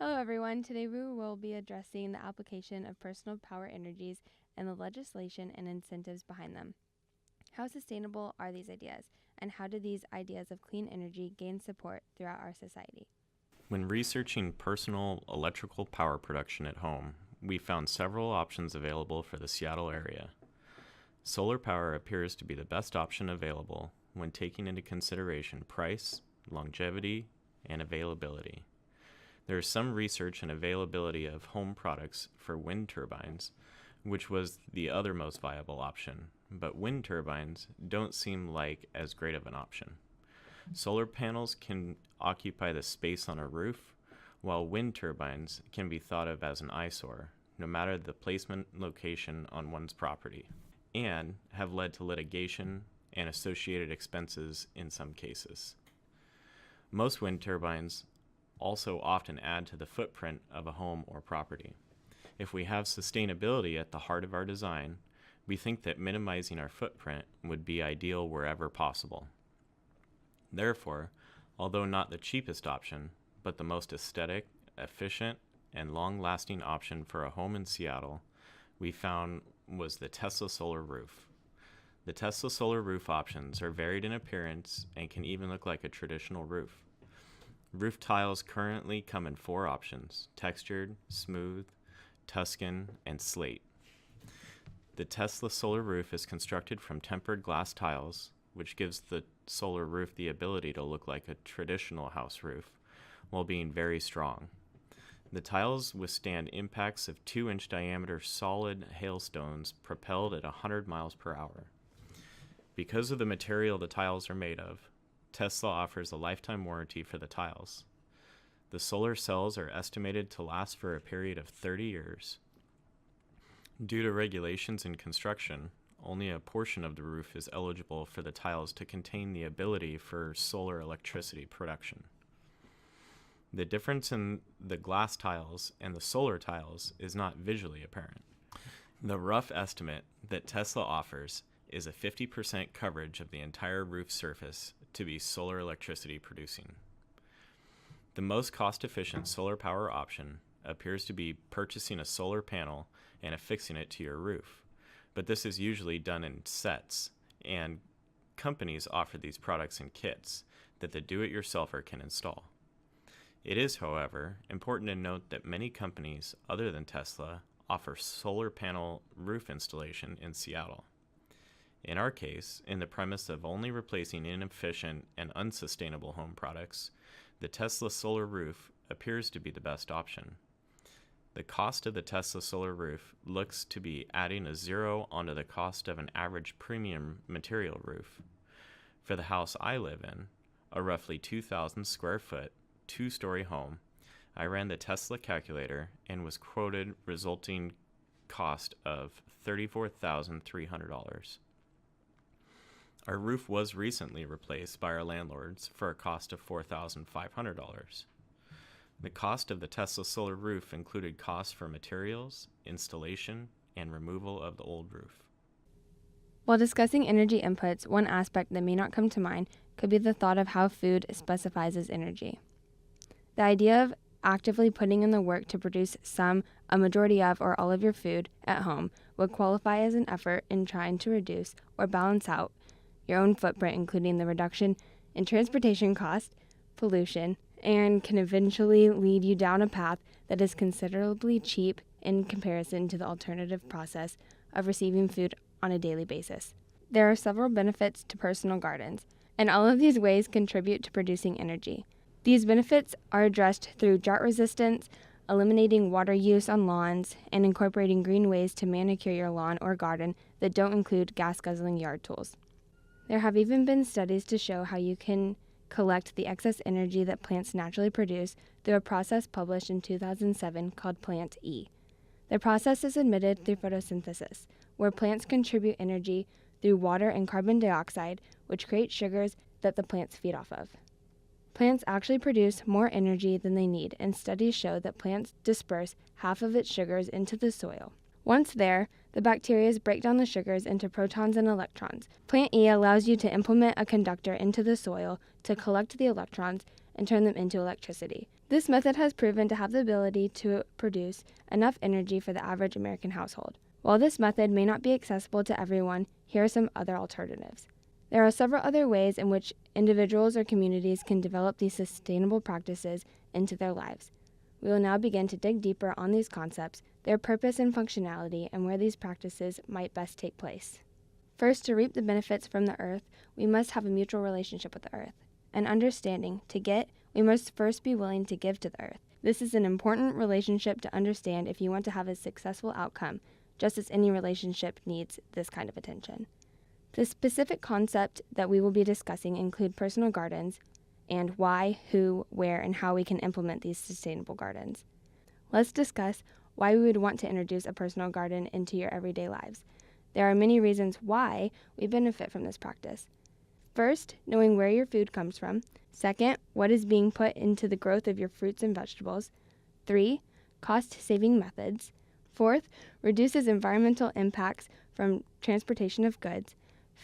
Hello everyone, today we will be addressing the application of personal power energies and the legislation and incentives behind them. How sustainable are these ideas, and how do these ideas of clean energy gain support throughout our society? When researching personal electrical power production at home, we found several options available for the Seattle area. Solar power appears to be the best option available when taking into consideration price, longevity, and availability. There is some research and availability of home products for wind turbines, which was the other most viable option, but wind turbines don't seem like as great of an option. Solar panels can occupy the space on a roof, while wind turbines can be thought of as an eyesore, no matter the placement location on one's property, and have led to litigation and associated expenses in some cases. Most wind turbines also often add to the footprint of a home or property. If we have sustainability at the heart of our design, we think that minimizing our footprint would be ideal wherever possible. Therefore, although not the cheapest option, but the most aesthetic, efficient, and long-lasting option for a home in Seattle, we found was the Tesla Solar Roof. The Tesla Solar Roof options are varied in appearance and can even look like a traditional roof. Roof tiles currently come in 4 options: textured, smooth, Tuscan, and slate. The Tesla Solar Roof is constructed from tempered glass tiles, which gives the solar roof the ability to look like a traditional house roof while being very strong. The tiles withstand impacts of 2-inch diameter solid hailstones propelled at 100 miles per hour. Because of the material the tiles are made of, Tesla offers a lifetime warranty for the tiles. The solar cells are estimated to last for a period of 30 years. Due to regulations in construction, only a portion of the roof is eligible for the tiles to contain the ability for solar electricity production. The difference in the glass tiles and the solar tiles is not visually apparent. The rough estimate that Tesla offers is a 50% coverage of the entire roof surface to be solar electricity producing. The most cost-efficient solar power option appears to be purchasing a solar panel and affixing it to your roof, but this is usually done in sets, and companies offer these products in kits that the do-it-yourselfer can install. It is, however, important to note that many companies other than Tesla offer solar panel roof installation in Seattle. In our case, in the premise of only replacing inefficient and unsustainable home products, the Tesla Solar Roof appears to be the best option. The cost of the Tesla Solar Roof looks to be adding a zero onto the cost of an average premium material roof. For the house I live in, a roughly 2,000 square foot, 2-story home, I ran the Tesla calculator and was quoted resulting cost of $34,300. Our roof was recently replaced by our landlords for a cost of $4,500. The cost of the Tesla Solar Roof included costs for materials, installation, and removal of the old roof. While discussing energy inputs, one aspect that may not come to mind could be the thought of how food specifies as energy. The idea of actively putting in the work to produce some, a majority of, or all of your food at home would qualify as an effort in trying to reduce or balance out your own footprint, including the reduction in transportation cost, pollution, and can eventually lead you down a path that is considerably cheap in comparison to the alternative process of receiving food on a daily basis. There are several benefits to personal gardens, and all of these ways contribute to producing energy. These benefits are addressed through drought resistance, eliminating water use on lawns, and incorporating green ways to manicure your lawn or garden that don't include gas-guzzling yard tools. There have even been studies to show how you can collect the excess energy that plants naturally produce through a process published in 2007 called Plant E. The process is emitted through photosynthesis, where plants contribute energy through water and carbon dioxide, which create sugars that the plants feed off of. Plants actually produce more energy than they need, and studies show that plants disperse half of its sugars into the soil. Once there, the bacteria break down the sugars into protons and electrons. Plant E allows you to implement a conductor into the soil to collect the electrons and turn them into electricity. This method has proven to have the ability to produce enough energy for the average American household. While this method may not be accessible to everyone, here are some other alternatives. There are several other ways in which individuals or communities can develop these sustainable practices into their lives. We will now begin to dig deeper on these concepts, their purpose and functionality, and where these practices might best take place. First, to reap the benefits from the earth, we must have a mutual relationship with the earth. An understanding, to get, we must first be willing to give to the earth. This is an important relationship to understand if you want to have a successful outcome, just as any relationship needs this kind of attention. The specific concept that we will be discussing include personal gardens and why, who, where, and how we can implement these sustainable gardens. Let's discuss why we would want to introduce a personal garden into your everyday lives. There are many reasons why we benefit from this practice. First, knowing where your food comes from. Second, what is being put into the growth of your fruits and vegetables. 3, cost-saving methods. 4th, reduces environmental impacts from transportation of goods.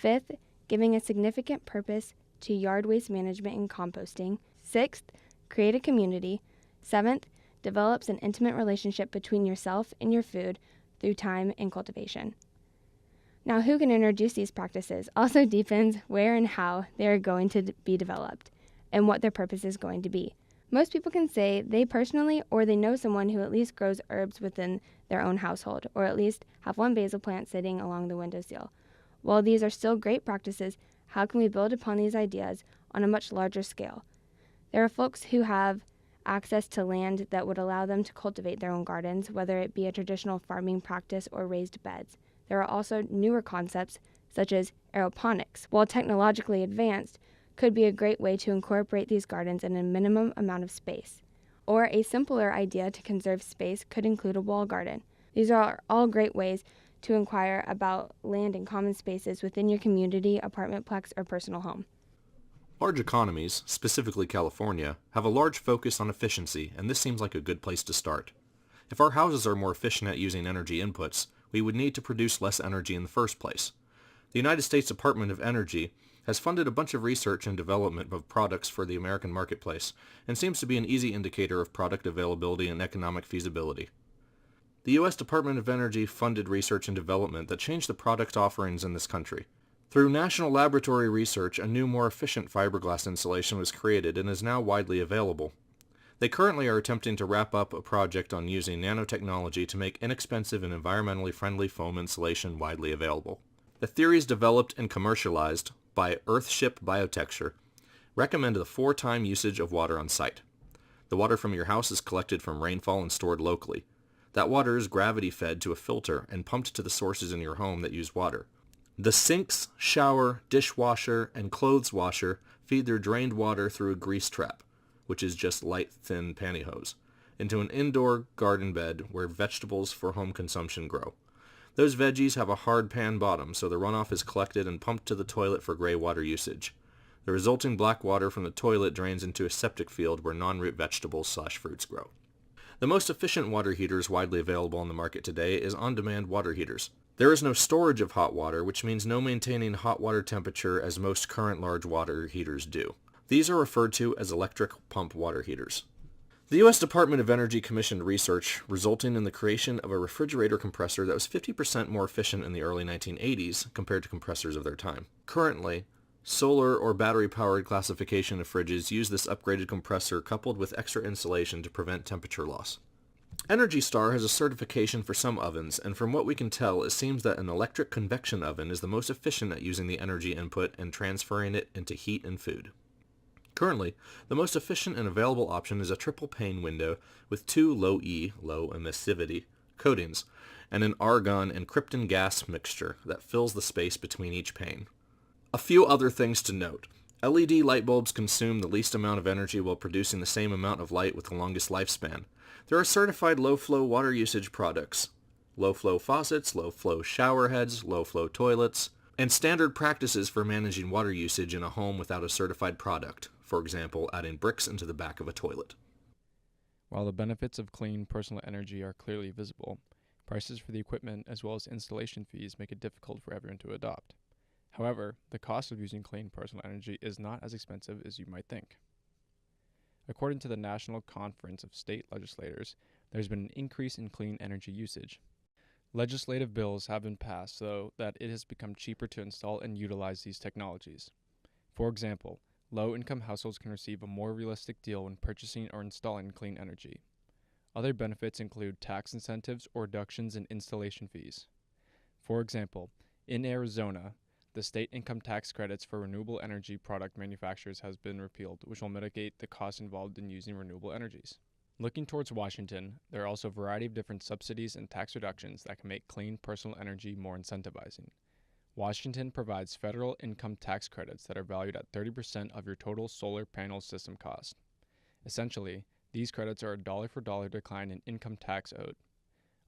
5th, giving a significant purpose to yard waste management and composting. 6th, create a community. 7th, develops an intimate relationship between yourself and your food through time and cultivation. Now, who can introduce these practices also depends where and how they are going to be developed and what their purpose is going to be. Most people can say they personally or they know someone who at least grows herbs within their own household, or at least have one basil plant sitting along the windowsill. While these are still great practices, how can we build upon these ideas on a much larger scale? There are folks who have access to land that would allow them to cultivate their own gardens, whether it be a traditional farming practice or raised beds. There are also newer concepts, such as aeroponics. While technologically advanced, could be a great way to incorporate these gardens in a minimum amount of space. Or a simpler idea to conserve space could include a wall garden. These are all great ways to inquire about land and common spaces within your community, apartmentplex, or personal home. Large economies, specifically California, have a large focus on efficiency, and this seems like a good place to start. If our houses are more efficient at using energy inputs, we would need to produce less energy in the first place. The United States Department of Energy has funded a bunch of research and development of products for the American marketplace, and seems to be an easy indicator of product availability and economic feasibility. The U.S. Department of Energy funded research and development that changed the product offerings in this country. Through national laboratory research, a new, more efficient fiberglass insulation was created and is now widely available. They currently are attempting to wrap up a project on using nanotechnology to make inexpensive and environmentally friendly foam insulation widely available. The theories developed and commercialized by Earthship Biotecture recommend the 4-time usage of water on site. The water from your house is collected from rainfall and stored locally. That water is gravity-fed to a filter and pumped to the sources in your home that use water. The sinks, shower, dishwasher, and clothes washer feed their drained water through a grease trap, which is just light, thin pantyhose, into an indoor garden bed where vegetables for home consumption grow. Those veggies have a hard pan bottom, so the runoff is collected and pumped to the toilet for gray water usage. The resulting black water from the toilet drains into a septic field where non-root vegetables/fruits grow. The most efficient water heaters widely available on the market today is on-demand water heaters. There is no storage of hot water, which means no maintaining hot water temperature as most current large water heaters do. These are referred to as electric pump water heaters. The U.S. Department of Energy commissioned research resulting in the creation of a refrigerator compressor that was 50% more efficient in the early 1980s compared to compressors of their time. Currently, solar or battery-powered classification of fridges use this upgraded compressor coupled with extra insulation to prevent temperature loss. Energy Star has a certification for some ovens, and from what we can tell, it seems that an electric convection oven is the most efficient at using the energy input and transferring it into heat and food. Currently, the most efficient and available option is a triple pane window with 2 low E, low emissivity, coatings, and an argon and krypton gas mixture that fills the space between each pane. A few other things to note. LED light bulbs consume the least amount of energy while producing the same amount of light with the longest lifespan. There are certified low-flow water usage products, low-flow faucets, low-flow shower heads, low-flow toilets, and standard practices for managing water usage in a home without a certified product, for example, adding bricks into the back of a toilet. While the benefits of clean personal energy are clearly visible, prices for the equipment as well as installation fees make it difficult for everyone to adopt. However, the cost of using clean personal energy is not as expensive as you might think. According to the National Conference of State Legislators, there's been an increase in clean energy usage. Legislative bills have been passed so that it has become cheaper to install and utilize these technologies. For example, low-income households can receive a more realistic deal when purchasing or installing clean energy. Other benefits include tax incentives or reductions in installation fees. For example, in Arizona, the state income tax credits for renewable energy product manufacturers has been repealed, which will mitigate the costs involved in using renewable energies. Looking towards Washington, there are also a variety of different subsidies and tax reductions that can make clean personal energy more incentivizing. Washington provides federal income tax credits that are valued at 30% of your total solar panel system cost. Essentially, these credits are a dollar-for-dollar decline in income tax owed.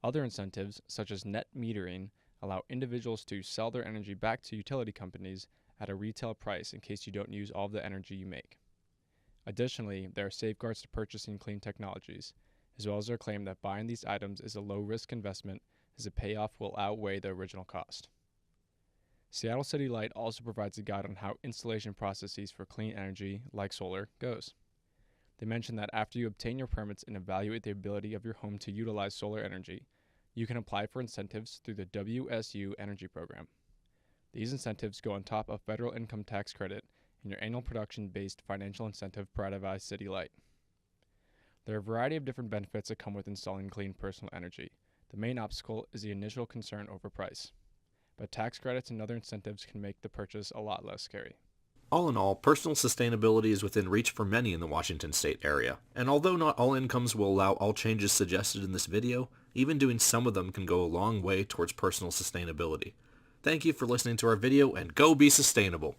Other incentives, such as net metering, allow individuals to sell their energy back to utility companies at a retail price in case you don't use all of the energy you make. Additionally, there are safeguards to purchasing clean technologies, as well as their claim that buying these items is a low-risk investment as the payoff will outweigh the original cost. Seattle City Light also provides a guide on how installation processes for clean energy, like solar, goes. They mention that after you obtain your permits and evaluate the ability of your home to utilize solar energy, you can apply for incentives through the WSU Energy Program. These incentives go on top of federal income tax credit and your annual production-based financial incentive provided by City Light. There are a variety of different benefits that come with installing clean personal energy. The main obstacle is the initial concern over price, but tax credits and other incentives can make the purchase a lot less scary. All in all, personal sustainability is within reach for many in the Washington state area, and although not all incomes will allow all changes suggested in this video, even doing some of them can go a long way towards personal sustainability. Thank you for listening to our video, and go be sustainable!